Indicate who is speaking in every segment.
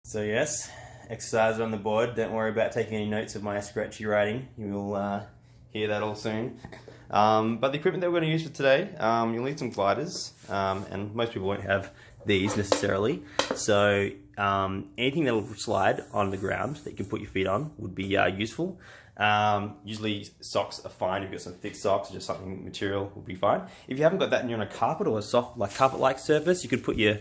Speaker 1: So yes, exercise on the board. Don't worry about taking any notes of my scratchy writing. You will hear that all soon. But the equipment that we're going to use for today, you'll need some gliders, and most people won't have these necessarily. So anything that will slide on the ground that you can put your feet on would be useful. Usually socks are fine. If you've got some thick socks or just something material will be fine. If you haven't got that and you're on a carpet or a soft, like carpet-like surface, you could put your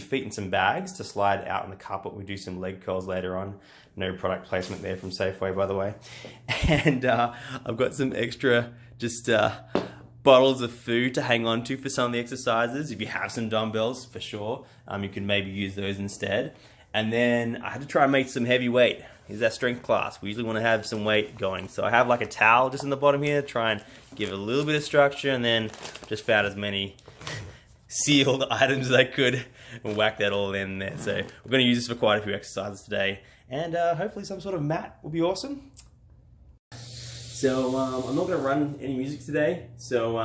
Speaker 1: feet in some bags to slide out on the carpet. We do some leg curls later on. No product placement there from Safeway, by the way. And I've got some extra just bottles of food to hang on to for some of the exercises. If you have some dumbbells, for sure, you can maybe use those instead. And then I had to try and make some heavy weight. Here's that strength class. We usually want to have some weight going. So I have like a towel just in the bottom here, try and give it a little bit of structure, and then just found as many sealed items as I could and whack that all in there. So we're going to use this for quite a few exercises today, and hopefully some sort of mat will be awesome. So I'm not going to run any music today, so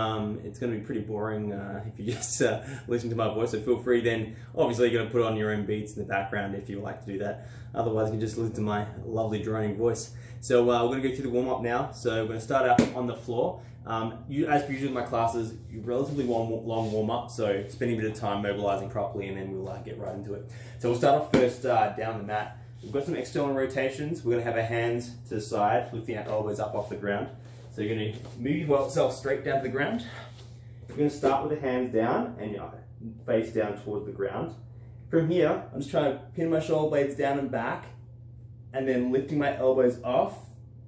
Speaker 1: it's going to be pretty boring if you just listen to my voice. So feel free then, obviously you're going to put on your own beats in the background if you like to do that. Otherwise you can just listen to my lovely droning voice. So we're going to go through the warm-up now. So we're going to start out on the floor. As per usual in my classes, relatively long warm-up, so spending a bit of time mobilizing properly, and then we'll get right into it. So we'll start off first down the mat. We've got some external rotations. We're going to have our hands to the side, lifting our elbows up off the ground. So you're going to move yourself straight down to the ground. You're going to start with the hands down and your face down towards the ground. From here, I'm just trying to pin my shoulder blades down and back, and then lifting my elbows off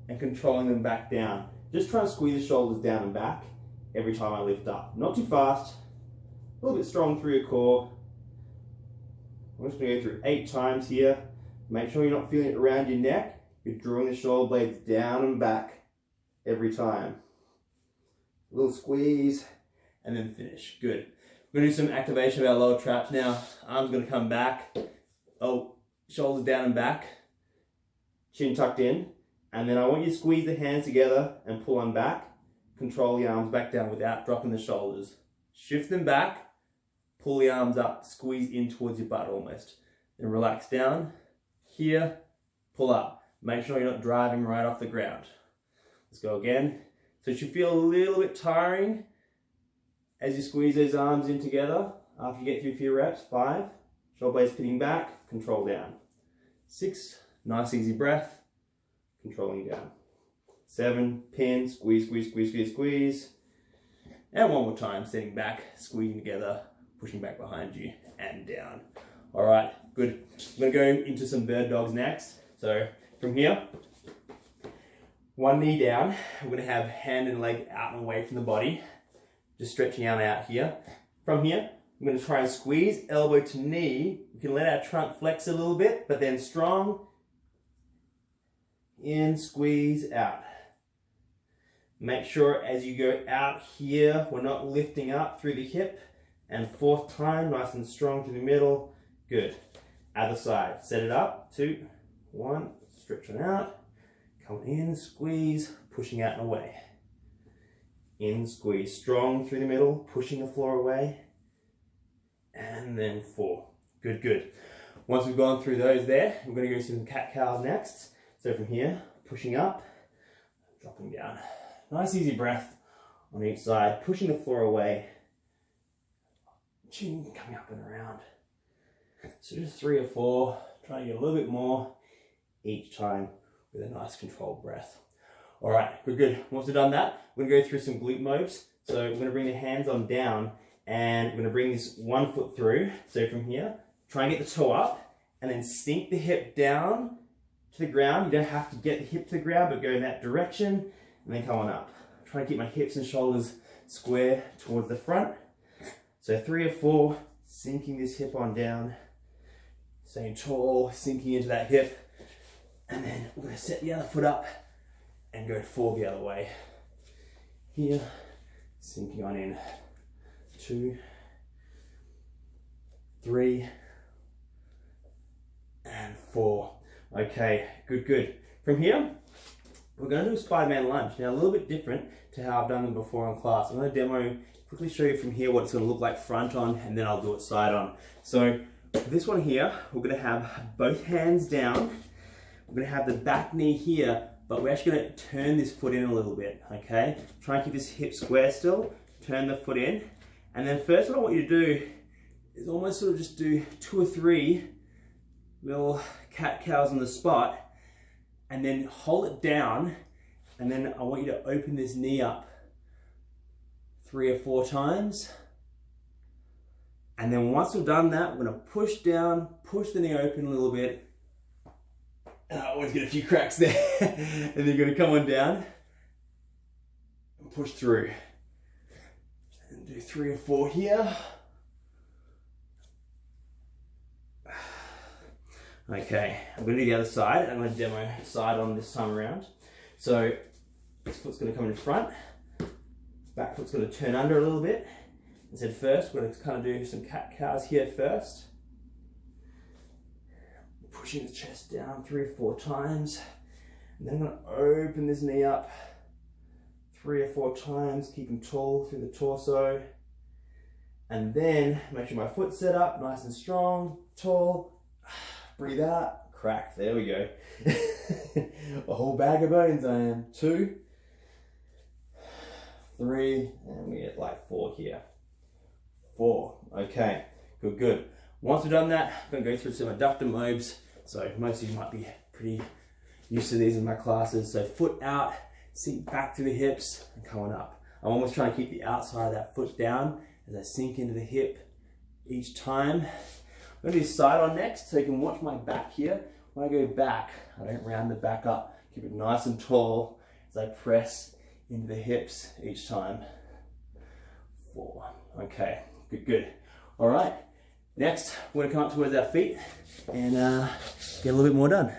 Speaker 1: and controlling them back down. Just try and squeeze the shoulders down and back every time I lift up. Not too fast, a little bit strong through your core. I'm just going to go through 8 times here. Make sure you're not feeling it around your neck. You're drawing the shoulder blades down and back every time. A little squeeze and then finish. Good. We're going to do some activation of our lower traps now. Arms going to come back. Oh, shoulders down and back. Chin tucked in. And then I want you to squeeze the hands together and pull them back. Control the arms back down without dropping the shoulders. Shift them back. Pull the arms up. Squeeze in towards your butt almost. Then relax down. Here, pull up. Make sure you're not driving right off the ground. Let's go again. So it should feel a little bit tiring as you squeeze those arms in together. After you get through a few reps, 5, shoulder blades pinning back, control down. 6, nice easy breath, controlling down. 7, pin, squeeze, squeeze, squeeze, squeeze, squeeze. And one more time, sitting back, squeezing together, pushing back behind you and down. All right, good. We're going to go into some bird dogs next. So from here, one knee down. We're going to have hand and leg out and away from the body. Just stretching out here. From here, I'm going to try and squeeze elbow to knee. We can let our trunk flex a little bit, but then strong. In, squeeze, out. Make sure as you go out here, we're not lifting up through the hip. And 4th time, nice and strong to the middle. Good. Other side. Set it up. 2, 1. Stretch it out. Coming in, squeeze, pushing out and away. In, squeeze, strong through the middle, pushing the floor away. And then 4. Good, good. Once we've gone through those there, we're going to go some cat-cows next. So from here, pushing up, dropping down. Nice easy breath on each side, pushing the floor away. Chin coming up and around. So just 3 or 4, trying to get a little bit more each time with a nice controlled breath. All right, good, good. Once we've done that, we're gonna go through some glute moves. So we're gonna bring the hands on down, and we're gonna bring this one foot through. So from here, try and get the toe up, and then sink the hip down to the ground. You don't have to get the hip to the ground, but go in that direction, and then come on up. Try and keep my hips and shoulders square towards the front. So 3 or 4, sinking this hip on down. Staying tall, sinking into that hip. And then we're going to set the other foot up and go 4 the other way. Here, sinking on in. 2, 3, and 4. Okay, good, good. From here, we're going to do a Spider-Man lunge. Now a little bit different to how I've done them before in class. I'm going to quickly show you from here what it's going to look like front on, and then I'll do it side on. So This one here, we're gonna have both hands down. We're gonna have the back knee here, but we're actually gonna turn this foot in a little bit, okay? Try and keep this hip square still, turn the foot in. And then first what I want you to do is almost sort of just do 2 or 3 little cat-cows on the spot, and then hold it down, and then I want you to open this knee up 3 or 4 times. And then once we've done that, we're gonna push down, push the knee open a little bit. I always get a few cracks there. And then you're gonna come on down and push through. And do 3 or 4 here. Okay, I'm gonna do the other side. I'm gonna demo side on this time around. So this foot's gonna come in front. Back foot's gonna turn under a little bit. I said first, we're going to kind of do some cat-cows here first. Pushing the chest down 3 or 4 times. And then I'm going to open this knee up 3 or 4 times, keep them tall through the torso. And then make sure my foot's set up, nice and strong, tall. Breathe out, crack, there we go. A whole bag of bones I am. 2, 3, and we get like 4 here. 4. Okay, good, good. Once we've done that, I'm going to go through some adductor mobs. So most of you might be pretty used to these in my classes. So foot out, sink back to the hips, and coming up. I'm almost trying to keep the outside of that foot down as I sink into the hip each time. I'm going to do side on next, so you can watch my back here. When I go back, I don't round the back up. Keep it nice and tall as I press into the hips each time. 4. Okay. Good, good. All right, next we're gonna come up towards our feet and get a little bit more done.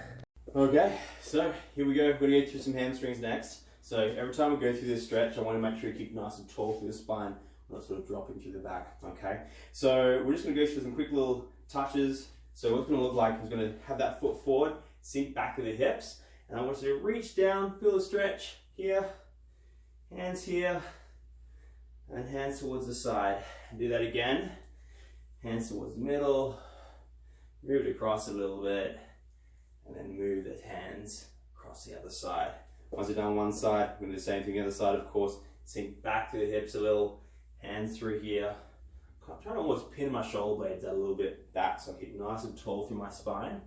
Speaker 1: Okay, so here we go. We're gonna go through some hamstrings next. So every time we go through this stretch, I wanna make sure you keep nice and tall through the spine, not sort of dropping through the back, okay? So we're just gonna go through some quick little touches. So what it's gonna look like is gonna have that foot forward, sink back to the hips, and I want you to reach down, feel the stretch here, hands here, and hands towards the side. Do that again. Hands towards the middle. Move it across a little bit. And then move the hands across the other side. Once you've done one side, we're going to do the same thing the other side, of course. Sink back to the hips a little. Hands through here. I'm trying to almost pin my shoulder blades out a little bit back so I keep nice and tall through my spine.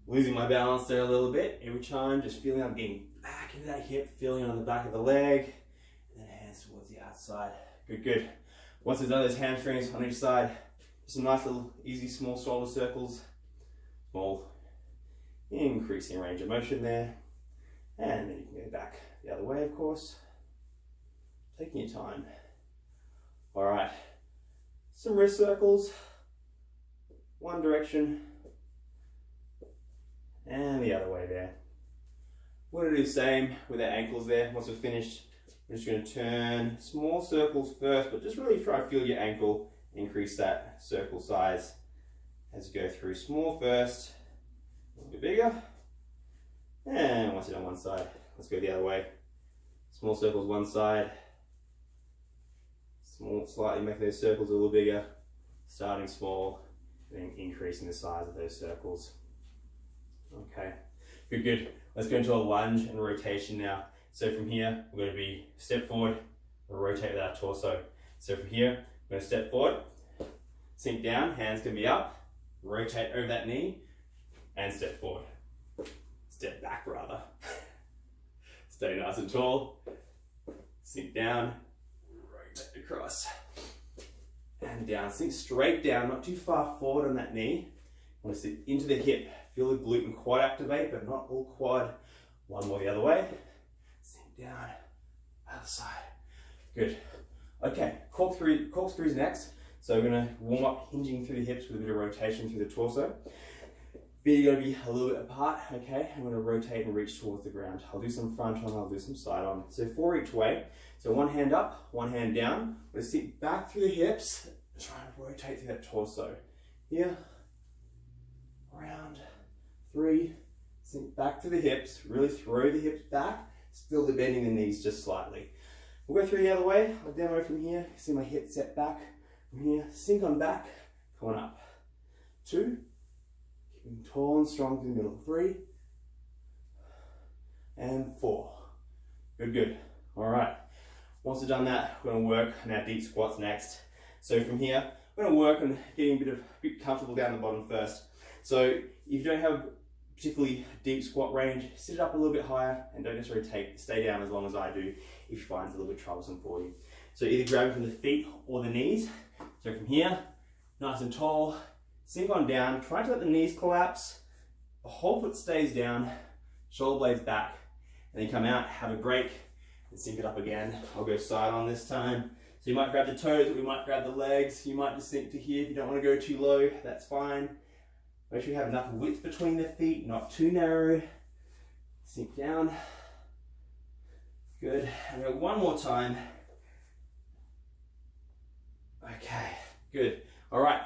Speaker 1: Losing my balance there a little bit. Every time, just feeling I'm getting back into that hip, feeling on the back of the leg. And then hands towards the outside. Good, good. Once we've done those hamstrings on each side, some nice little easy small shoulder circles. Small increasing range of motion there. And then you can go back the other way, of course. Taking your time. All right. Some wrist circles. One direction. And the other way there. We're going to do the same with our ankles there. Once we're finished, we're just going to turn small circles first, but just really try to feel your ankle, increase that circle size as you go through. Small first, a little bit bigger, and once you're on one side, let's go the other way. Small circles one side, small, slightly making those circles a little bigger, starting small, and then increasing the size of those circles. Okay, good, good. Let's go into a lunge and rotation now. So from here, we're going to be step forward, we'll rotate with our torso. So from here, we're going to step forward, sink down, hands can be up, rotate over that knee, and step forward. Step back rather. Stay nice and tall, sink down, rotate across, and down. Sink straight down, not too far forward on that knee. I want to sit into the hip, feel the glute and quad activate, but not all quad. One more the other way. Down, other side. Good. Okay, corkscrews next. So we're going to warm up hinging through the hips with a bit of rotation through the torso. Feet are going to be a little bit apart, okay? I'm going to rotate and reach towards the ground. I'll do some front on, I'll do some side on. So 4 each way. So one hand up, one hand down. I'm going to sit back through the hips, trying to rotate through that torso. Here, around, 3, sink back to the hips, really throw the hips back. Still bending the knees just slightly. We'll go through the other way. I'll demo from here. See my hip set back from here. Sink on back, come on up. 2, keeping tall and strong through the middle, 3, and 4. Good, good. All right. Once we've done that, we're going to work on our deep squats next. So from here, we're going to work on getting a bit comfortable down the bottom first. So if you don't have particularly deep squat range, sit it up a little bit higher and don't necessarily stay down as long as I do if you find it's a little bit troublesome for you. So either grab it from the feet or the knees. So from here, nice and tall, sink on down, try to let the knees collapse, the whole foot stays down, shoulder blades back, and then come out, have a break, and sink it up again. I'll go side on this time. So you might grab the toes, or you might grab the legs, you might just sink to here if you don't want to go too low, that's fine. Make sure you have enough width between the feet, not too narrow. Sink down. Good. And go one more time. Okay, good. All right,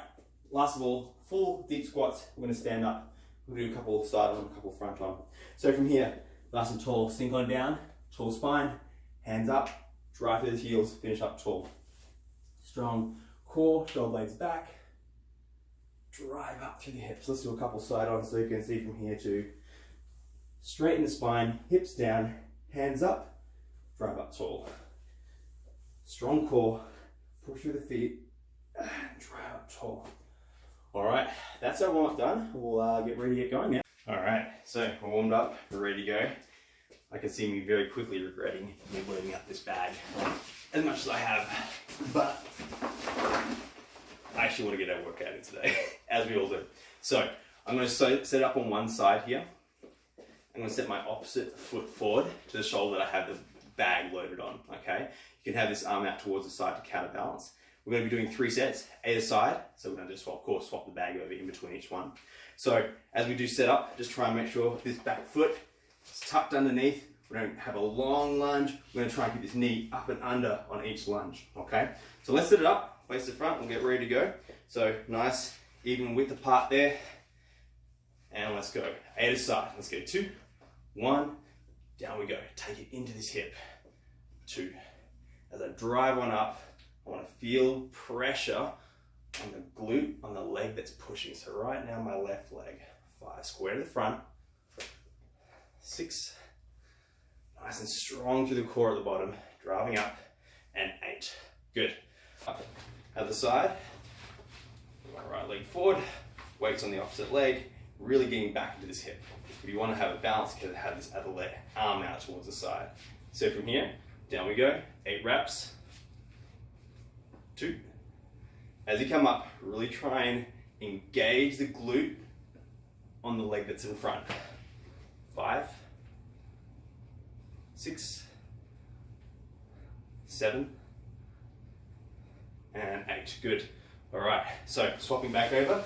Speaker 1: last of all, full deep squats. We're going to stand up. We'll do a couple side on, a couple front on. So from here, nice and tall, sink on down, tall spine, hands up, drive through the heels, finish up tall. Strong core, shoulder blades back, drive up through the hips. Let's do a couple side on so you can see from here too. Straighten the spine, hips down, hands up, drive up tall. Strong core, push through the feet, and drive up tall. All right, that's our warm up done. We'll get ready to get going now. All right, so we're warmed up, we're ready to go. I can see me very quickly regretting me loading up this bag as much as I have, but I actually want to get our workout in today, as we all do. So I'm going to set it up on one side here. I'm going to set my opposite foot forward to the shoulder that I have the bag loaded on, okay? You can have this arm out towards the side to counterbalance. We're going to be doing 3 sets, either side. So we're going to just, of course, swap the bag over in between each one. So as we do set up, just try and make sure this back foot is tucked underneath. We don't have a long lunge. We're going to try and keep this knee up and under on each lunge, okay? So let's set it up, face the front, we'll get ready to go. So nice, even width apart there. And let's go, either side. Let's go 2, 1, down we go. Take it into this hip, 2. As I drive on up, I want to feel pressure on the glute, on the leg that's pushing. So right now, my left leg, 5, square to the front, 6, nice and strong through the core at the bottom, driving up, and 8, good. Up, other side, my right leg forward, weights on the opposite leg, really getting back into this hip. If you want to have a balance, you can have this other leg, arm out towards the side. So from here, down we go, 8 reps, 2. As you come up, really try and engage the glute on the leg that's in front. 5, 6, 7, and 8. Good. All right, so swapping back over,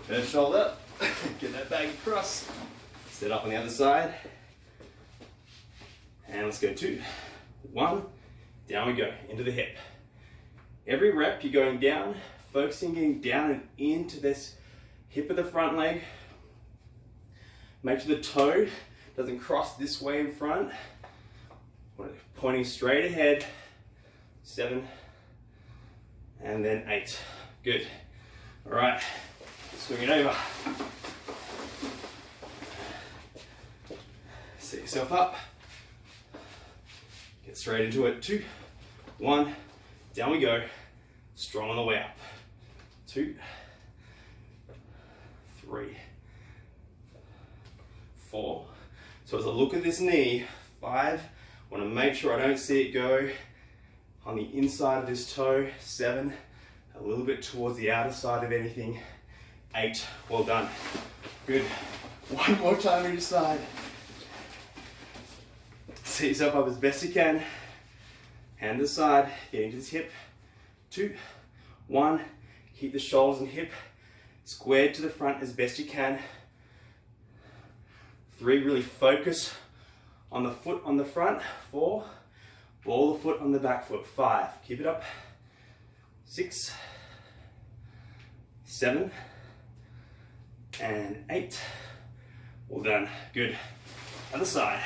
Speaker 1: first shoulder, get that bag across, set up on the other side, and let's go 2, 1, down we go, into the hip. Every rep you're going down, focusing getting down and into this hip of the front leg. Make sure the toe doesn't cross this way in front. Pointing straight ahead, 7, and then 8. Good. All right, swing it over. Set yourself up. Get straight into it. 2, 1, down we go. Strong on the way up. 2, 3, 4. So as I look at this knee, 5, I want to make sure I don't see it go on the inside of this toe. 7, a little bit towards the outer side of anything. 8, well done. Good. One more time on each side. Set yourself up as best you can. Hand to the side, get into this hip. 2, 1, keep the shoulders and hip squared to the front as best you can. 3, really focus on the foot on the front. 4, ball the foot on the back foot. 5, keep it up. 6, 7, and 8. Well done, good. Other side.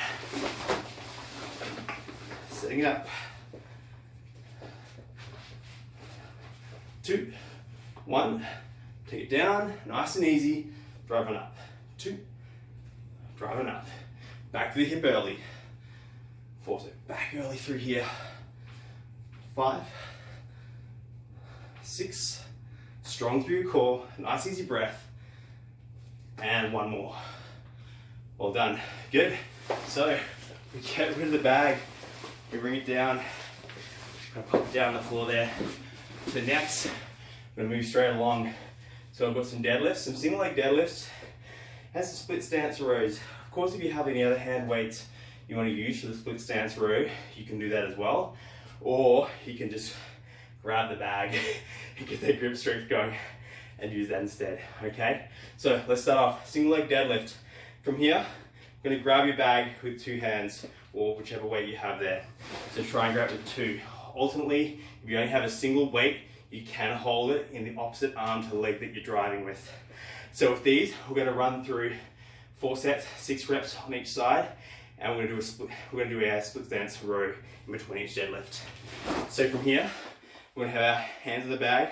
Speaker 1: Setting it up. 2, 1, Take it down, nice and easy, drive on up. 2, drive on up. Back to the hip early. 4, so back early through here. 5, 6, strong through your core, nice easy breath. And 1 more. Well done, good. So we get rid of the bag, we bring it down, I'm gonna pop it down on the floor there. So next, I'm gonna move straight along. So I've got some deadlifts, some single leg deadlifts, and some split stance rows. Of course, if you have any other hand weights you want to use for the split stance row, you can do that as well. Or you can just grab the bag and get that grip strength going and use that instead, okay? So let's start off, single leg deadlift. From here, you're gonna grab your bag with 2 hands or whichever weight you have there. So try and grab it with 2. Ultimately, if you only have a single weight, you can hold it in the opposite arm to the leg that you're driving with. So with these, we're gonna run through 4 sets, 6 reps on each side, and we're gonna do a split stance row in between each deadlift. So from here, we're gonna have our hands in the bag,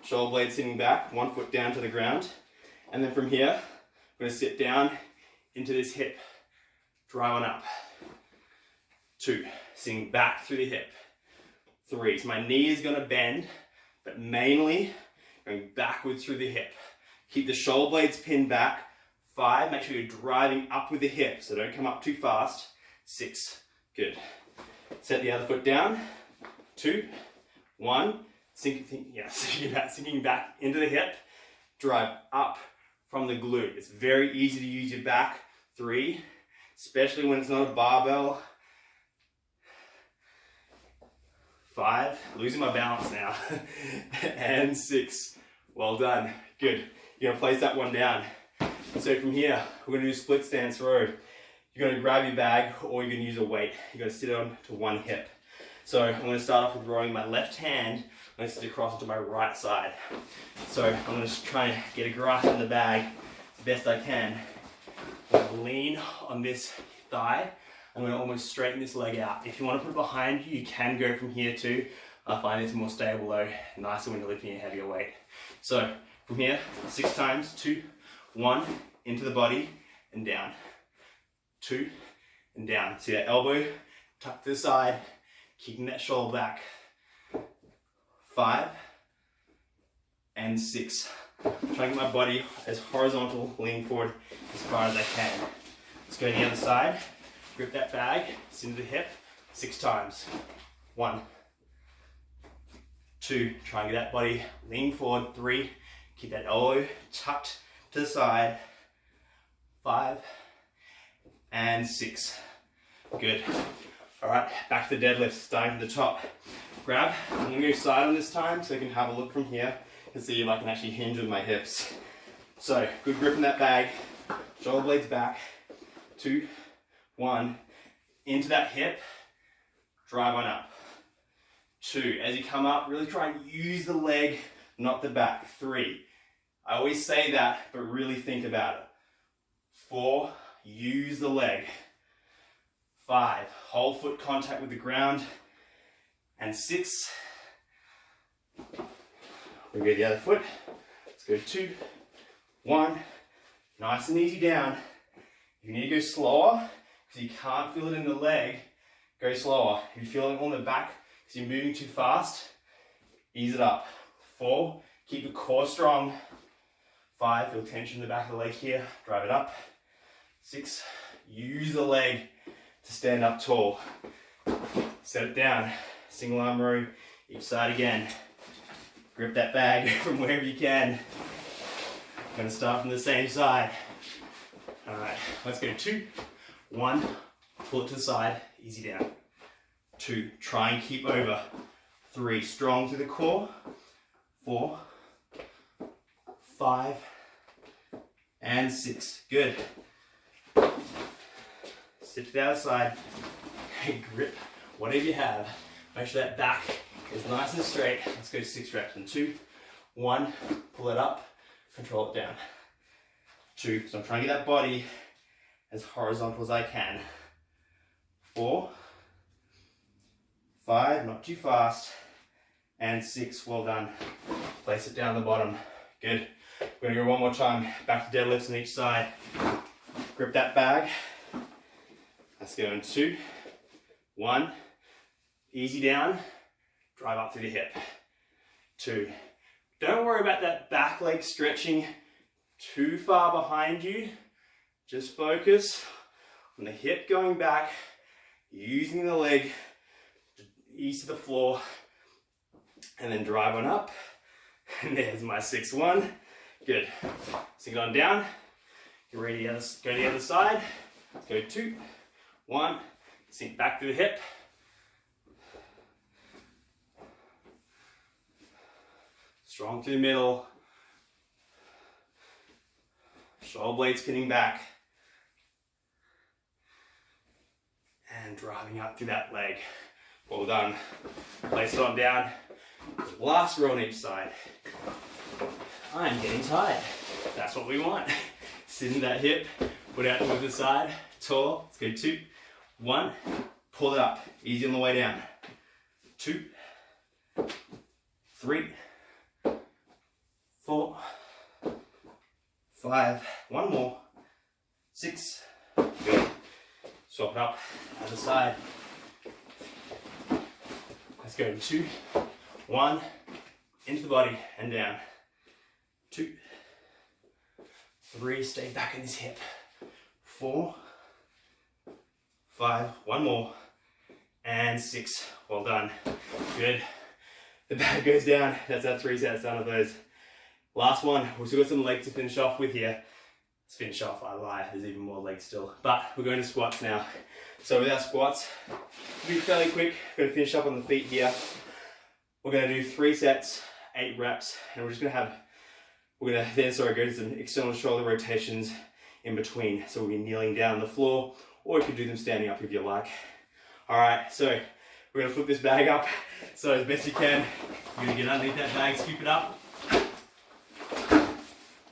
Speaker 1: shoulder blades sitting back, 1 foot down to the ground, and then from here, we're gonna sit down into this hip, drive on up. 2, sitting back through the hip. 3, so my knee is gonna bend, but mainly going backwards through the hip. Keep the shoulder blades pinned back. 5, make sure you're driving up with the hip, so don't come up too fast. 6, good. Set the other foot down. 2, 1, sinking back into the hip. Drive up from the glute. It's very easy to use your back. 3, especially when it's not a barbell. 5, losing my balance now. And 6, well done, good. You're gonna place that one down. So from here, we're gonna do split stance row. You're gonna grab your bag or you're gonna use a weight. You're gonna sit on to one hip. So I'm gonna start off with rowing my left hand. I'm gonna sit across onto my right side. So I'm gonna just try and get a grasp on the bag the best I can. I'm gonna lean on this thigh. I'm going to almost straighten this leg out. If you want to put it behind you, you can go from here too. I find it's more stable though, nicer when you're lifting a heavier weight. So from here, 6 times, 2, 1, into the body and down. 2 and down. See that elbow tucked to the side, kicking that shoulder back. 5 and 6. Trying to get my body as horizontal, leaning forward as far as I can. Let's go to the other side. Grip that bag, it's into the hip, 6 times. 1, 2, try and get that body leaning forward. 3, keep that elbow tucked to the side. 5 and 6. Good. All right, back to the deadlift, starting from the top. Grab, I'm gonna go side on this time so you can have a look from here and see if I can actually hinge with my hips. So, good grip in that bag, shoulder blades back. 2, 1, into that hip, drive on up. 2, as you come up, really try and use the leg, not the back. 3, I always say that, but really think about it. 4, use the leg. 5, hold foot contact with the ground. And 6, we go the other foot. Let's go 2, 1, nice and easy down. If you need to go slower, because you can't feel it in the leg, go slower. If you feel it on the back because you're moving too fast, ease it up. 4, keep the core strong. 5, feel tension in the back of the leg here, drive it up. 6, use the leg to stand up tall. Set it down, single arm row, each side again. Grip that bag from wherever you can. I'm gonna start from the same side. All right, let's go 2, 1, pull it to the side, easy down. 2, try and keep over. 3, strong through the core. 4, 5, and 6, good. Sit to the other side, grip whatever you have. Make sure that back is nice and straight. Let's go 6 reps in 2, 1, pull it up, control it down. 2, so I'm trying to get that body as horizontal as I can. 4, 5, not too fast, and 6, well done. Place it down the bottom, good. We're gonna go one more time. Back to deadlifts on each side. Grip that bag. Let's go in 2, 1. Easy down. Drive up through the hip. 2. Don't worry about that back leg stretching too far behind you. Just focus on the hip going back, using the leg to ease to the floor, and then drive on up. And there's my 6-1. Good. Sink it on down. Get ready to go to the other side. Let's go 2, 1. Sink back through the hip. Strong through the middle. Shoulder blades pinning back. And driving up through that leg. Well done. Place it on down. Last row on each side. I'm getting tired. That's what we want. Sit in that hip. Put out towards the side. Tall. Let's go 2, 1. Pull it up. Easy on the way down. 2, 3, 4, 5. One more. 6. Good. Swap it up. Other side. Let's go 2, 1. Into the body and down. 2, 3. Stay back in this hip. 4, 5. One more. And 6. Well done. Good. The bag goes down. That's our 3 sets done of those. Last one. We've still got some legs to finish off with here. Let's finish off. I lie. There's even more legs still. But we're going to squats now. So with our squats, we'll be fairly quick. We're going to finish up on the feet here. We're going to do 3 sets, 8 reps, and we're going to then go to some external shoulder rotations in between. So we'll be kneeling down on the floor, or you could do them standing up if you like. All right, so we're going to flip this bag up. So as best you can, you're going to get underneath that bag, scoop it up.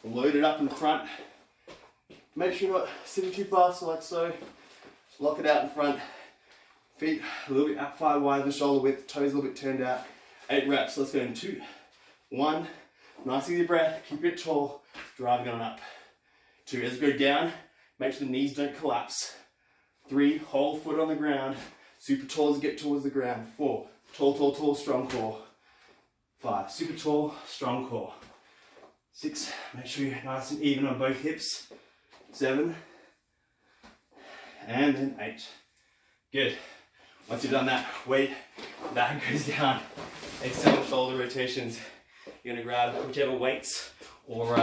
Speaker 1: Load it up in the front. Make sure you're not sitting too fast, like so. Just lock it out in front. Feet a little bit out far wide, the shoulder width, toes a little bit turned out. 8 reps. Let's go in 2, 1. Nice easy breath. Keep it tall. Driving on up. 2. As we go down, make sure the knees don't collapse. 3. Hold foot on the ground. Super tall as you get towards the ground. 4. Tall, tall, tall, strong core. 5. Super tall, strong core. 6. Make sure you're nice and even on both hips. 7. And then 8. Good. Once you've done that, weight, that goes down. External shoulder rotations. You're going to grab whichever weights or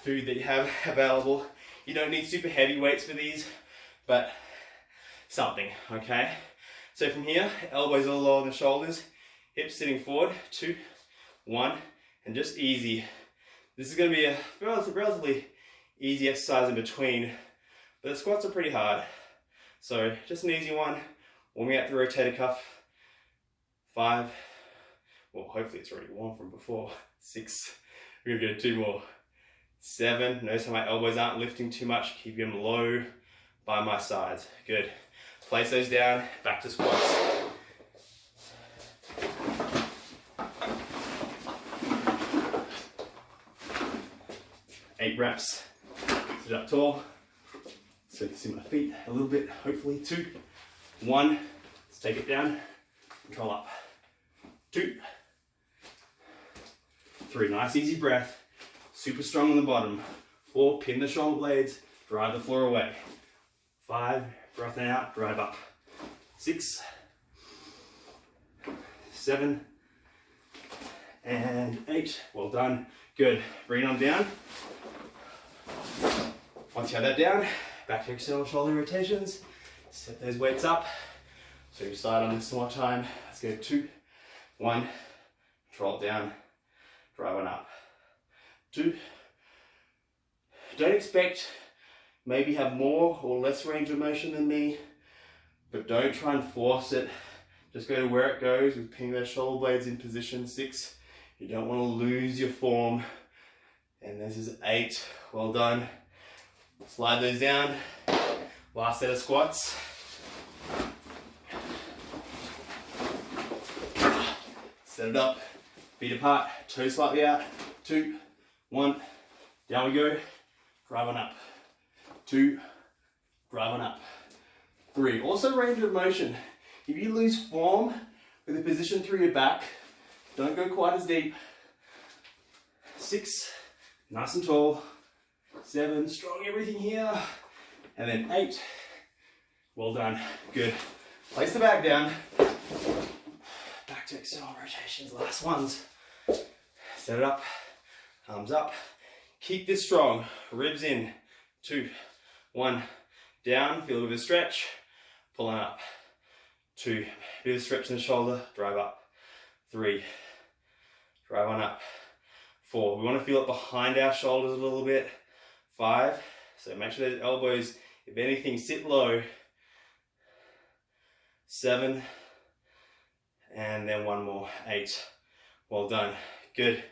Speaker 1: food that you have available. You don't need super heavy weights for these, but something, okay? So from here, elbows all lower than the shoulders, hips sitting forward, 2, 1, and just easy. This is going to be a relatively easy exercise in between, but the squats are pretty hard. So just an easy one, warming out the rotator cuff. 5, well hopefully it's already warm from before. 6, we're going to do 2 more. 7, notice how my elbows aren't lifting too much, keep them low by my sides. Good. Place those down, back to squats. 8 reps. Sit up tall. So you can see my feet a little bit, hopefully. 2, 1. Let's take it down. Control up. 2, 3. Nice easy breath. Super strong on the bottom. 4. Pin the shoulder blades. Drive the floor away. 5. Breath out. Drive up. 6, 7, and 8. Well done. Good. Bring it on down. Once you have that down, back to external shoulder rotations. Set those weights up. So you side on this one more time. Let's go 2, 1. Control it down. Drive on up. 2. Don't expect maybe have more or less range of motion than me, but don't try and force it. Just go to where it goes with pinning those shoulder blades in position. 6. You don't want to lose your form. And this is 8. Well done. Slide those down. Last set of squats. Set it up. Feet apart. Toes slightly out. 2, 1, down we go, drive on up. 2, drive on up. 3, also range of motion. If you lose form with a position through your back, don't go quite as deep. 6, nice and tall. 7, strong everything here. And then 8, well done, good. Place the bag down. Back to external rotations, last ones. Set it up, arms up. Keep this strong, ribs in. 2, 1, down, feel a bit of a stretch, pull on up. 2, bit of a stretch in the shoulder, drive up. 3, drive on up. 4, we want to feel it behind our shoulders a little bit. 5, so make sure those elbows, if anything, sit low. 7, and then one more, 8. Well done, good.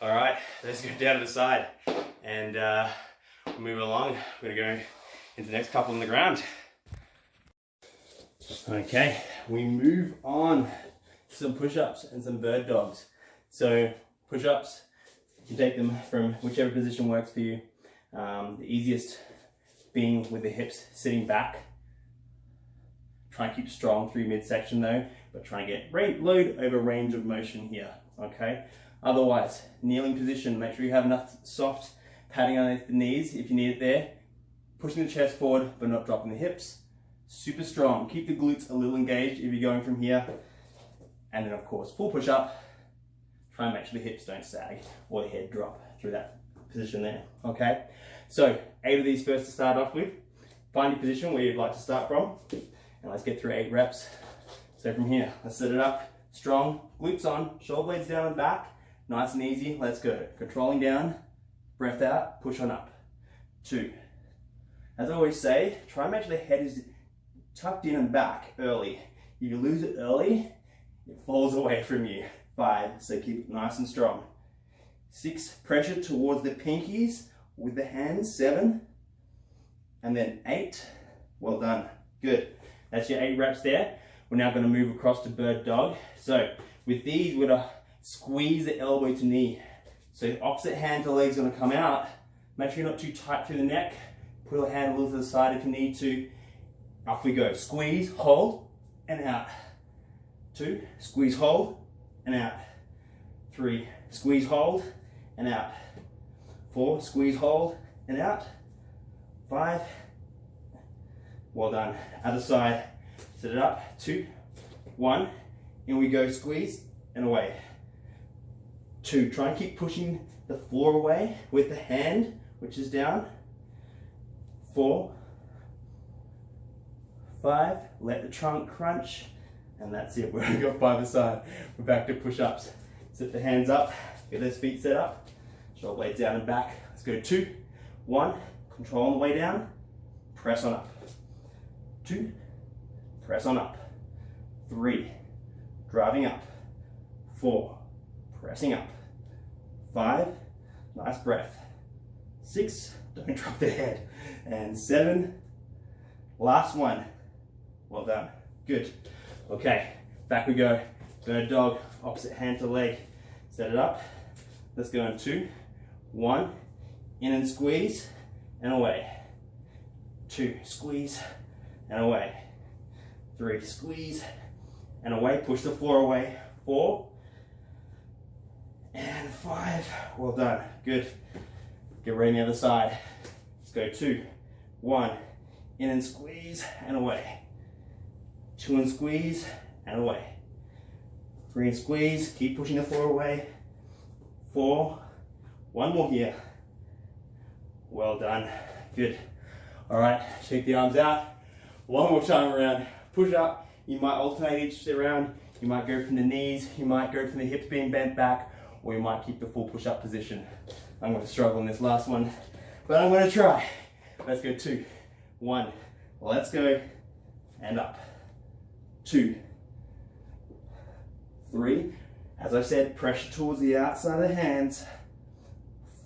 Speaker 1: All right, let's go down to the side and move along. We're gonna go into the next couple on the ground. Okay, we move on to some push-ups and some bird dogs. So push-ups, you take them from whichever position works for you. The easiest being with the hips sitting back. Try and keep strong through midsection though, but try and get load over range of motion here, okay? Otherwise, kneeling position, make sure you have enough soft padding underneath the knees if you need it there. Pushing the chest forward, but not dropping the hips. Super strong, keep the glutes a little engaged if you're going from here. And then of course, full push up. Try and make sure the hips don't sag or the head drop through that position there, okay? So 8 of these first to start off with. Find your position where you'd like to start from. And let's get through 8 reps. So from here, let's set it up. Strong, glutes on, shoulder blades down and back. Nice and easy, let's go. Controlling down, breath out, push on up. 2. As I always say, try and make sure the head is tucked in and back early. If you lose it early, it falls away from you. 5, so keep it nice and strong. 6, pressure towards the pinkies with the hands. 7, and then 8, well done, good. That's your 8 reps there. We're now going to move across to bird dog. So with these, we're going to squeeze the elbow to knee. So opposite hand to leg is going to come out. Make sure you're not too tight through the neck. Put a hand a little to the side if you need to. Off we go. Squeeze, hold, and out. 2, squeeze, hold, and out. 3, squeeze, hold, and out. 4, squeeze, hold, and out. 5, well done. Other side, set it up. 2, 1, in we go, squeeze, and away. 2, try and keep pushing the floor away with the hand, which is down. 4, 5, let the trunk crunch, and that's it. We're going to go 5 aside. We're back to push-ups. Set the hands up, get those feet set up, shoulder blades down and back. Let's go 2, 1, control on the way down, press on up. 2, press on up. 3, driving up. 4, pressing up. 5, nice breath. 6, don't drop the head. And 7, last one. Well done, good. Okay, back we go. Bird dog, opposite hand to leg. Set it up. Let's go in 2, 1, in and squeeze, and away. 2, squeeze, and away. 3, squeeze, and away. Push the floor away. 4, and 5. Well done, good. Get ready on the other side. Let's go 2, 1, in and squeeze, and away. 2 and squeeze, and away. 3 and squeeze, keep pushing the floor away. 4, one more here. Well done, good. All right, shake the arms out. One more time around, push up. You might alternate each round. You might go from the knees, you might go from the hips being bent back, or you might keep the full push-up position. I'm going to struggle in this last one, but I'm going to try. Let's go 2, 1, let's go, and up. 2, 3, as I said, pressure towards the outside of the hands.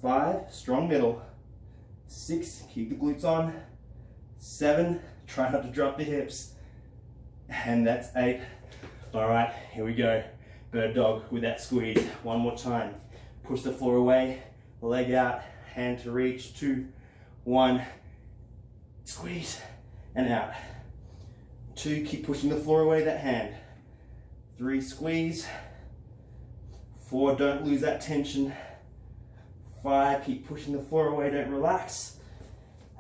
Speaker 1: 5, strong middle. 6, keep the glutes on. 7, try not to drop the hips. And that's 8. All right, here we go. Bird dog with that squeeze. One more time. Push the floor away. leg out, hand to reach, 2, 1, squeeze, and out. 2, keep pushing the floor away, that hand. 3, squeeze. 4, don't lose that tension. 5, keep pushing the floor away, don't relax.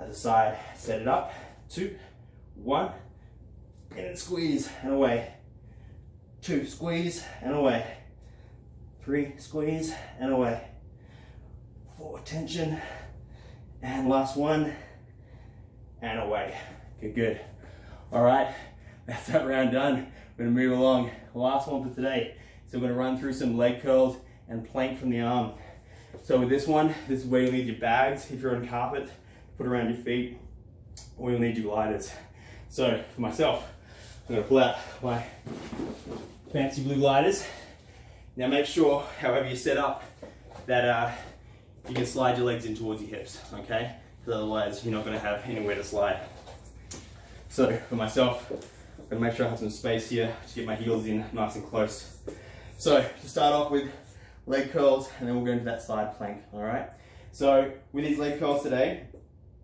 Speaker 1: Other side, set it up. 2, 1, and then squeeze and away. 2, squeeze and away. 3, squeeze and away. 4, tension. And last one, and away. Good, good. All right, that's that round done. We're gonna move along. Last one for today. So we're gonna run through some leg curls and plank from the arm. So with this one, this is where you'll need your bags if you're on carpet, put around your feet, or you'll need your gliders. So for myself, I'm gonna pull out my fancy blue gliders. Now make sure, however you set up, that you can slide your legs in towards your hips, okay? Because otherwise you're not gonna have anywhere to slide. So for myself, I'm gonna make sure I have some space here to get my heels in nice and close. So to start off with leg curls, and then we'll go into that side plank, all right? So with these leg curls today,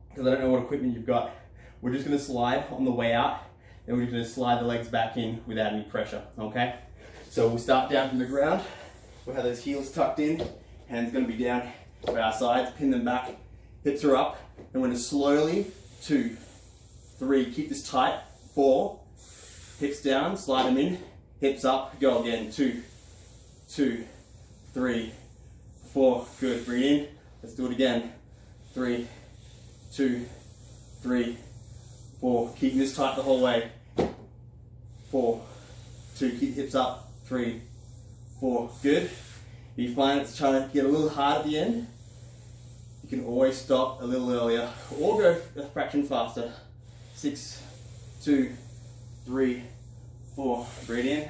Speaker 1: because I don't know what equipment you've got, we're just gonna slide on the way out, and we're just gonna slide the legs back in without any pressure, okay? So we'll start down from the ground. We'll have those heels tucked in, hands gonna be down by our sides, pin them back, hips are up, and we're gonna slowly, 2, 3, keep this tight, 4, hips down, slide them in, hips up, go again, 2, 2, 3, 4, good, breathe in, let's do it again, 3, 2, 3, 4, keeping this tight the whole way, 4, 2, keep hips up, 3, 4, good. If you find it's trying to get a little hard at the end, you can always stop a little earlier or go a fraction faster. 6, 2, 3, 4, breathe in.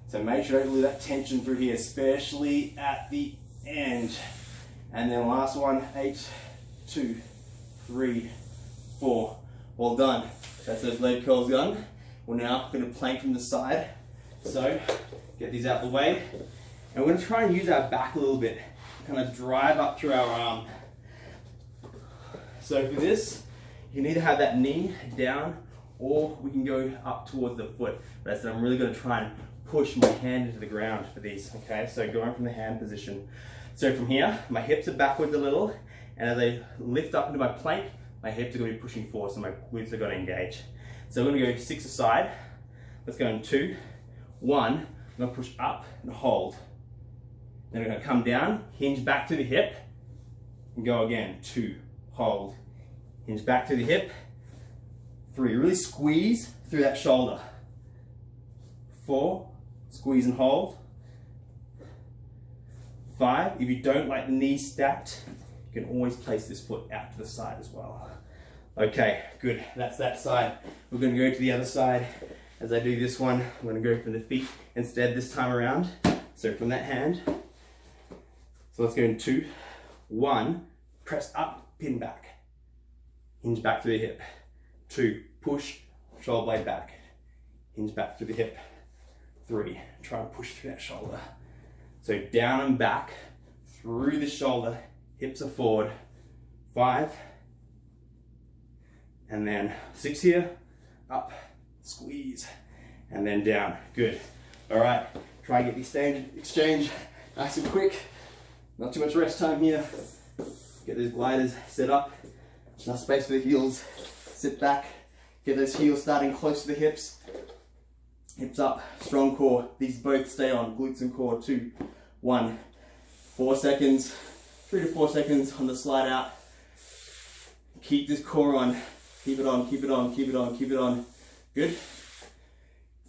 Speaker 1: So make sure you don't lose that tension through here, especially at the end. And then last one, 8, 2, 3, 4. Well done. That's those leg curls done. We're now going to plank from the side. So get these out of the way. And we're going to try and use our back a little bit, kind of drive up through our arm. So for this, you need to have that knee down, or we can go up towards the foot. But I said I'm really going to try and push my hand into the ground for these, okay? So going from the hand position. So from here, my hips are backwards a little, and as I lift up into my plank, my hips are going to be pushing forward, so my glutes are going to engage. So we're going to go 6 aside. Let's go in 2, 1. I'm going to push up and hold. Then we're going to come down, hinge back to the hip, and go again. 2, hold, hinge back to the hip. 3, really squeeze through that shoulder. 4, squeeze and hold. 5, if you don't like the knees stacked, you can always place this foot out to the side as well. Okay, good, that's that side. We're going to go to the other side. As I do this one, I'm going to go from the feet instead this time around. So from that hand, so let's go in 2, 1, press up, pin back, hinge back to the hip. 2, push, shoulder blade back, hinge back to the hip. 3, try and push through that shoulder. So down and back, through the shoulder, hips are forward. 5, and then 6 here, up, squeeze, and then down. Good. All right, try and get the exchange nice and quick. Not too much rest time here. Get those gliders set up. Enough space for the heels. Sit back. Get those heels starting close to the hips. Hips up, strong core. These both stay on, glutes and core. 2, 1, 4 seconds, 3 to 4 seconds on the slide out. Keep this core on. Keep it on, keep it on, keep it on, keep it on. Good.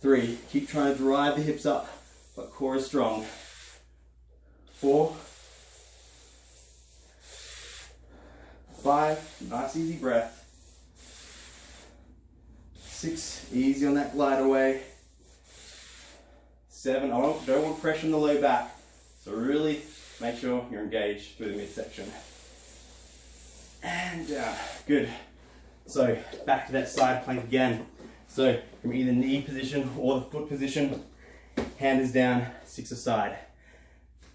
Speaker 1: 3, keep trying to drive the hips up, but core is strong. 4, 5, nice easy breath. 6, easy on that glide away. 7, I don't want pressure in the low back, so really make sure you're engaged through the midsection. And down, good. So back to that side plank again. So from either knee position or the foot position, hand is down, 6 aside.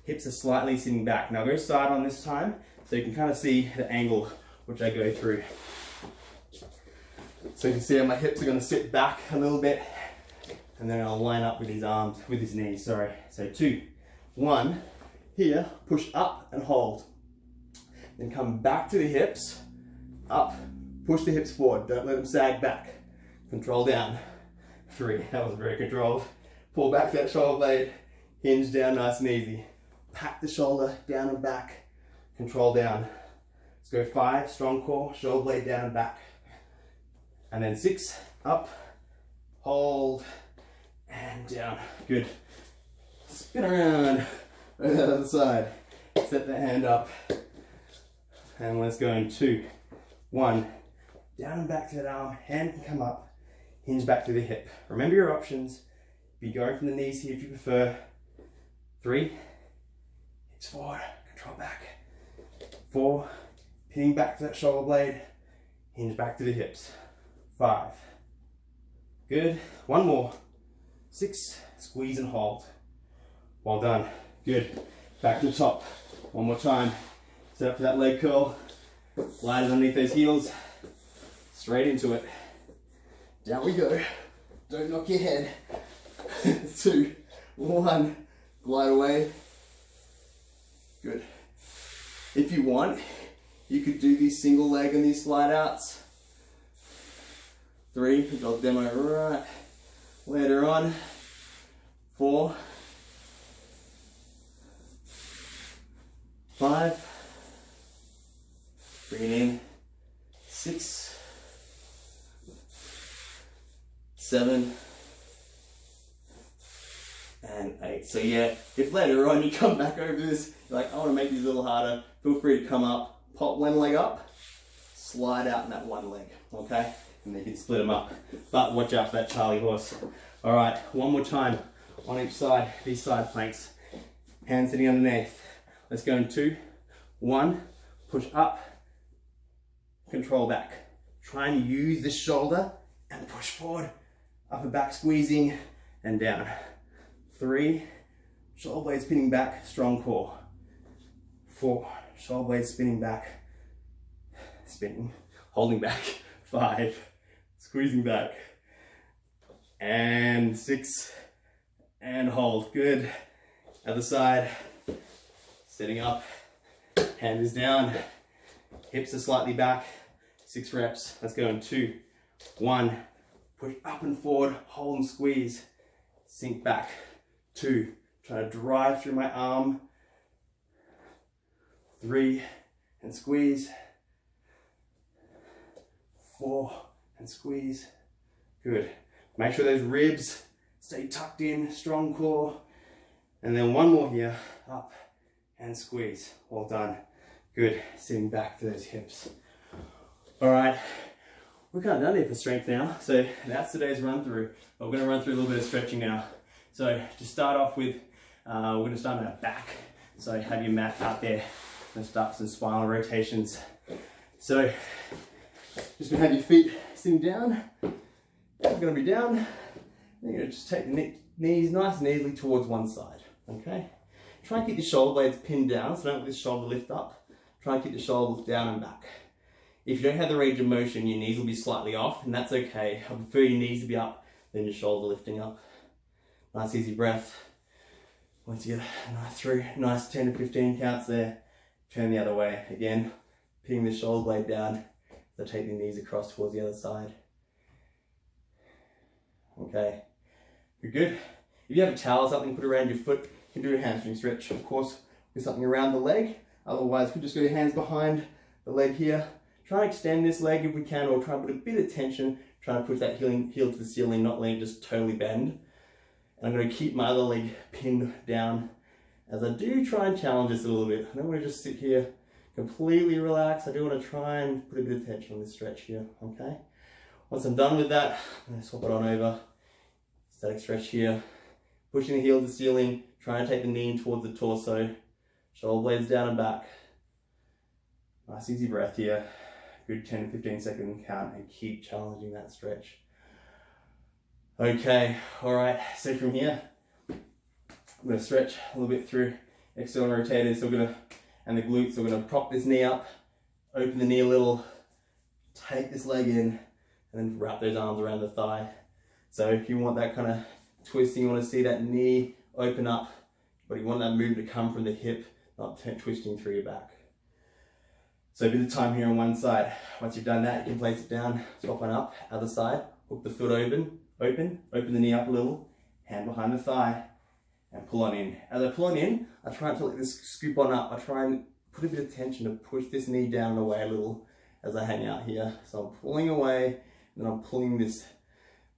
Speaker 1: hips are slightly sitting back. Now go side on this time, so you can kind of see the angle which I go through. So you can see how my hips are going to sit back a little bit, and then I'll line up with his arms, with his knees, sorry. So 2, 1, here, push up and hold. Then come back to the hips, up, push the hips forward, don't let them sag back. Control down. 3, that was very controlled. Pull back that shoulder blade, hinge down nice and easy. Pack the shoulder down and back, control down. Let's go 5, strong core, shoulder blade down and back. And then 6, up, hold, and down. Good. Spin around, right to the other side. Set the hand up. And let's go in 2, 1, down and back to that arm, hand can come up, hinge back to the hip. Remember your options. Be going from the knees here if you prefer. 3, hips forward, control back. 4, pinning back to that shoulder blade, hinge back to the hips. 5, good. 1 more. 6, squeeze and hold. Well done, good. Back to the top. 1 more time. Set up for that leg curl. Glide it underneath those heels. Straight into it. Down we go. Don't knock your head. 2, 1, glide away. Good. If you want, you could do these single leg and these slide outs. 3, I'll demo right later on. 4, 5, bring it in. 6, 7, and 8. So yeah, if later on you come back over this, you're like, I want to make these a little harder, feel free to come up, pop one leg up, slide out in that one leg, okay? And then you can split them up. But watch out for that Charlie horse. All right, 1 more time on each side, these side planks. Hands sitting underneath. Let's go in 2, 1, push up, control back. Try and use this shoulder and push forward. Upper back squeezing and down. 3, shoulder blades spinning back, strong core. 4, shoulder blades spinning back, spinning, holding back. 5, squeezing back. And 6, and hold, good. Other side, sitting up, hand is down, hips are slightly back. 6 reps, let's go in 2, 1, push up and forward, hold and squeeze, sink back. 2, try to drive through my arm. 3, and squeeze. 4, and squeeze. Good. Make sure those ribs stay tucked in, strong core. And then 1 more here, up and squeeze. Well done. Good. Sitting back to those hips. All right. We're kind of done here for strength now. So that's today's run through. We're going to run through a little bit of stretching now. So to start off with, we're going to start on our back. So have your mat out there. We're going to start some spinal rotations. So just going to have your feet sitting down. You're going to be down. You're going to just take the knees nice and easily towards one side. Okay. Try and keep the shoulder blades pinned down, so don't let the shoulder lift up. Try and keep the shoulders down and back. If you don't have the range of motion, your knees will be slightly off, and that's okay. I prefer your knees to be up than your shoulder lifting up. Nice easy breath. Once you get through, nice 10 to 15 counts there. Turn the other way. Again, pinning the shoulder blade down. So take the knees across towards the other side. Okay, you're good. If you have a towel or something, put it around your foot. You can do a hamstring stretch, of course, with something around the leg. Otherwise, we just go your hands behind the leg here. Try and extend this leg if we can, or try and put a bit of tension. Try and push that heel to the ceiling, not letting it just totally bend. And I'm going to keep my other leg pinned down as I do try and challenge this a little bit. I don't want to just sit here completely relaxed. I do want to try and put a bit of tension on this stretch here, okay? Once I'm done with that, I'm going to swap it on over. Static stretch here. Pushing the heel to the ceiling, trying to take the knee in towards the torso. Shoulder blades down and back. Nice easy breath here. Good 10 to 15 second count and keep challenging that stretch. Okay, all right, so from here, I'm going to stretch a little bit through external rotators. So we're gonna, and the glutes, so we're gonna prop this knee up, open the knee a little, take this leg in, and then wrap those arms around the thigh. So if you want that kind of twisting, you want to see that knee open up, but you want that movement to come from the hip, not twisting through your back. So a bit of time here on one side. Once you've done that, you can place it down, swap one up, other side, hook the foot open the knee up a little, hand behind the thigh, and pull on in. As I pull on in, I try not to let this scoop on up. I try and put a bit of tension to push this knee down and away a little as I hang out here. So I'm pulling away, and then I'm pulling this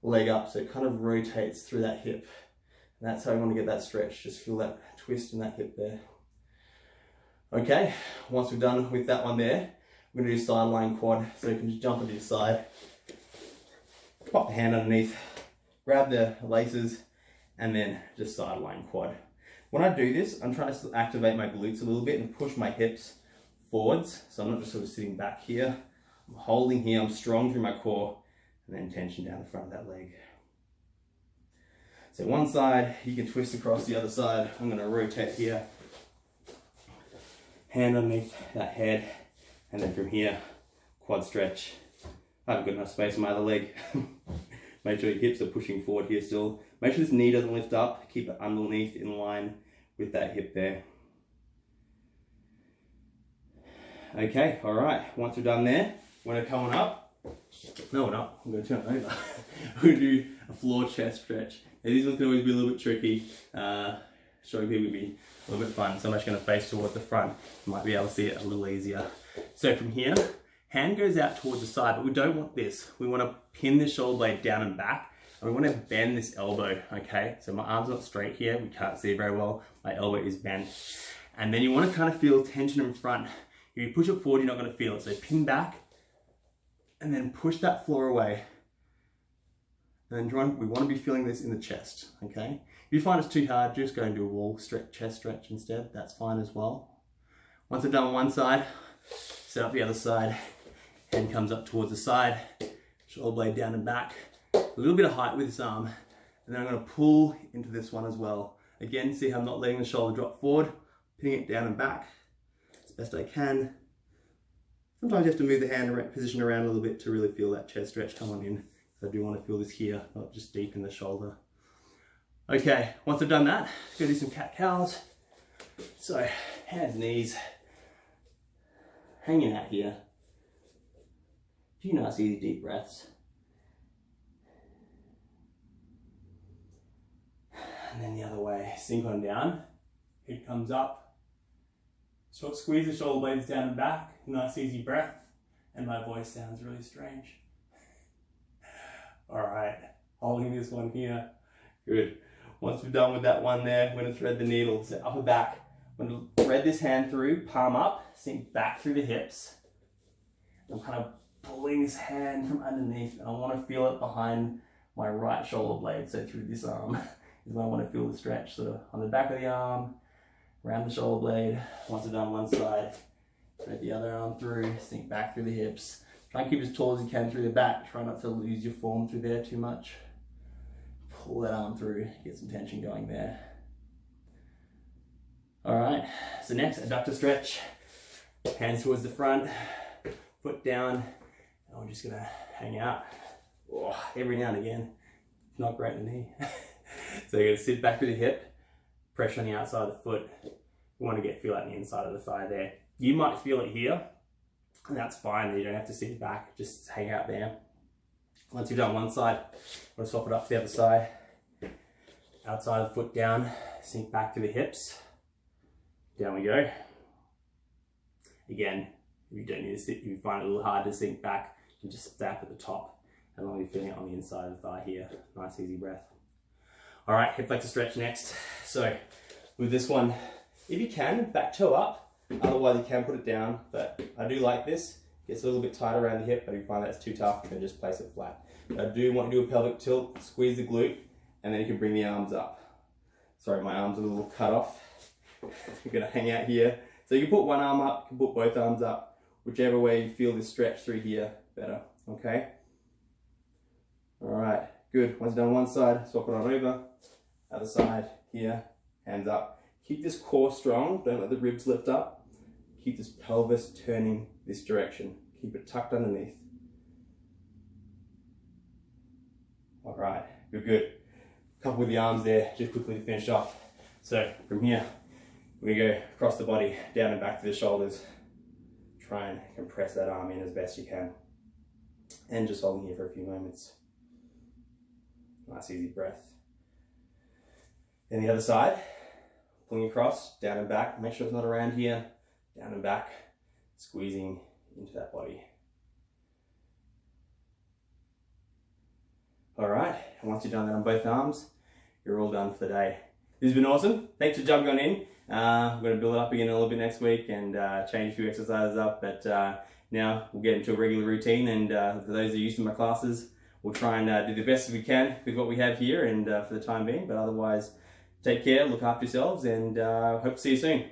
Speaker 1: leg up so it kind of rotates through that hip. And that's how I want to get that stretch. Just feel that twist in that hip there. Okay, once we're done with that one there, we're going to do sideline quad. So you can just jump onto your side, pop the hand underneath, grab the laces, and then just sideline quad. When I do this, I'm trying to activate my glutes a little bit and push my hips forwards. So I'm not just sort of sitting back here. I'm holding here, I'm strong through my core, and then tension down the front of that leg. So one side, you can twist across the other side. I'm going to rotate here. Hand underneath that head, and then from here, quad stretch. I haven't got enough space on my other leg. Make sure your hips are pushing forward here still. Make sure this knee doesn't lift up. Keep it underneath in line with that hip there. Okay, all right. Once we're done there, we're coming up. No, we're not. I'm going to turn it over. We're going to do a floor chest stretch. Now, these ones can always be a little bit tricky. Showing people would be a little bit fun. So I'm actually going to face towards the front. You might be able to see it a little easier. So from here, hand goes out towards the side, but we don't want this. We want to pin the shoulder blade down and back, and we want to bend this elbow, okay? So my arm's not straight here. We can't see very well. My elbow is bent. And then you want to kind of feel tension in front. If you push it forward, you're not going to feel it. So pin back, and then push that floor away. And then we want to be feeling this in the chest, okay? If you find it's too hard, just go and do a wall stretch, chest stretch instead. That's fine as well. Once I've done one side, set up the other side. Hand comes up towards the side, shoulder blade down and back. A little bit of height with this arm. And then I'm going to pull into this one as well. Again, see how I'm not letting the shoulder drop forward, pinning it down and back as best I can. Sometimes you have to move the hand position around a little bit to really feel that chest stretch come on in. So I do want to feel this here, not just deep in the shoulder. Okay, once I've done that, let's go do some cat-cows. So, hands, knees, hanging out here. A few nice easy deep breaths. And then the other way, sink on down, head comes up. Short squeeze the shoulder blades down and back, nice easy breath, and my voice sounds really strange. All right, holding this one here, good. Once we're done with that one there, we're gonna thread the needle, so upper back. I'm gonna thread this hand through, palm up, sink back through the hips. I'm kind of pulling this hand from underneath, and I wanna feel it behind my right shoulder blade, so through this arm is where I wanna feel the stretch. So on the back of the arm, around the shoulder blade. Once I've done one side, thread the other arm through, sink back through the hips. Try and keep as tall as you can through the back. Try not to lose your form through there too much. Pull that arm through, get some tension going there. All right, so next, adductor stretch. Hands towards the front, foot down, and we're just gonna hang out. Oh, every now and again. It's not great in the knee. So you're gonna sit back through the hip, pressure on the outside of the foot. You wanna feel that on the inside of the thigh there. You might feel it here, and that's fine. You don't have to sit back, just hang out there. Once you've done one side, we'll swap it up to the other side. Outside of the foot down, sink back to the hips. Down we go. Again, if you don't need to sit, if you find it a little hard to sink back, you can just step at the top, and then you're feeling it on the inside of the thigh here. Nice easy breath. All right, hip flexor stretch next. So with this one, if you can, back toe up. Otherwise you can put it down, but I do like this. Gets a little bit tight around the hip, but if you find that's too tough, you can just place it flat. But I do want to do a pelvic tilt, squeeze the glute, and then you can bring the arms up. Sorry, my arm's a little cut off. You're gonna hang out here. So you can put one arm up, you can put both arms up, whichever way you feel this stretch through here better, okay? All right, good. Once done one side, swap it on over. Other side, here, hands up. Keep this core strong, don't let the ribs lift up. Keep this pelvis turning this direction. Keep it tucked underneath. All right, good. Couple with the arms there, just quickly to finish off. So from here, we go across the body, down and back to the shoulders. Try and compress that arm in as best you can. And just holding here for a few moments. Nice easy breath. Then the other side, pulling across, down and back. Make sure it's not around here. Down and back, squeezing into that body. All right, and once you've done that on both arms, you're all done for the day. This has been awesome. Thanks for jumping on in. I'm going to build it up again a little bit next week and change a few exercises up, but now we'll get into a regular routine, and for those that are used to my classes, we'll try and do the best we can with what we have here and for the time being, but otherwise, take care, look after yourselves, and hope to see you soon.